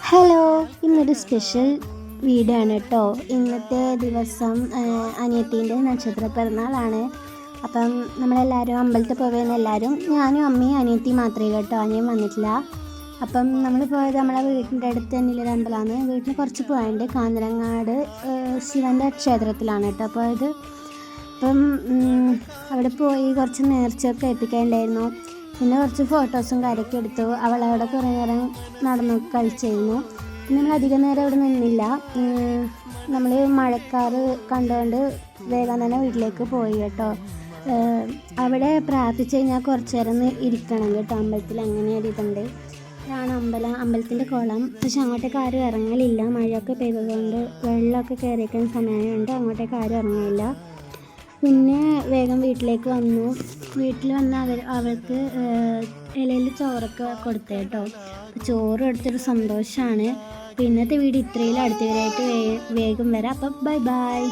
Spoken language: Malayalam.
ഹലോ, ഇന്നൊരു സ്പെഷ്യൽ വീഡിയോ ആണ് കേട്ടോ. ഇന്നത്തെ ദിവസം അനിയത്തീൻ്റെ നക്ഷത്ര പിറന്നാളാണ്. അപ്പം നമ്മളെല്ലാവരും അമ്പലത്തിൽ പോവുകയെന്ന് എല്ലാവരും, ഞാനും അമ്മയും അനിയത്തിയും മാത്രമേ കേട്ടോ, അനിയൻ വന്നിട്ടില്ല. അപ്പം നമ്മൾ പോയത് നമ്മളെ വീട്ടിൻ്റെ അടുത്ത് തന്നെയുള്ളൊരു അമ്പലമാണ്. വീട്ടിൽ കുറച്ച് പോയത് കാഞ്ഞിരങ്ങാട് ശിവൻ്റെ ക്ഷേത്രത്തിലാണ് കേട്ടോ പോയത്. അപ്പം അവിടെ പോയി കുറച്ച് നേർച്ചയൊക്കെ ഏൽപ്പിക്കാനുണ്ടായിരുന്നു. പിന്നെ കുറച്ച് ഫോട്ടോസും കാര്യമൊക്കെ എടുത്തു. അവളവിടെ കുറേ നേരം നടന്നു കളിച്ചിരുന്നു. പിന്നെ നമ്മൾ അധികം നേരം അവിടെ നിന്നില്ല. നമ്മൾ മഴക്കാറ് കണ്ടുകൊണ്ട് വേഗം തന്നെ വീട്ടിലേക്ക് പോയി കേട്ടോ. അവിടെ പ്രാർത്ഥിച്ച് കഴിഞ്ഞാൽ കുറച്ച് നേരം ഇരിക്കണം കേട്ടോ അമ്പലത്തിൽ. അങ്ങനെ ഒരു ഇതുണ്ട്. ഇതാണ് അമ്പലത്തിൻ്റെ കുളം. പക്ഷെ അങ്ങോട്ടേക്ക് ആരും ഇറങ്ങലില്ല. മഴയൊക്കെ പെയ്തതുകൊണ്ട് വെള്ളമൊക്കെ കയറിയിരിക്കുന്ന സമയമുണ്ട്. അങ്ങോട്ടേക്ക് ആരും ഇറങ്ങില്ല. പിന്നെ വേഗം വീട്ടിലേക്ക് വന്നു. വീട്ടിൽ വന്ന് അവർക്ക് ഇലയിൽ ചോറൊക്കെ കൊടുത്തു കേട്ടോ. ചോറ് കൊടുത്തൊരു സന്തോഷമാണ്. ഇന്നത്തെ വീഡിയോ ഇത്രയും അടുത്തവരായിട്ട് വേഗം വരാം. അപ്പം ബൈ ബൈ.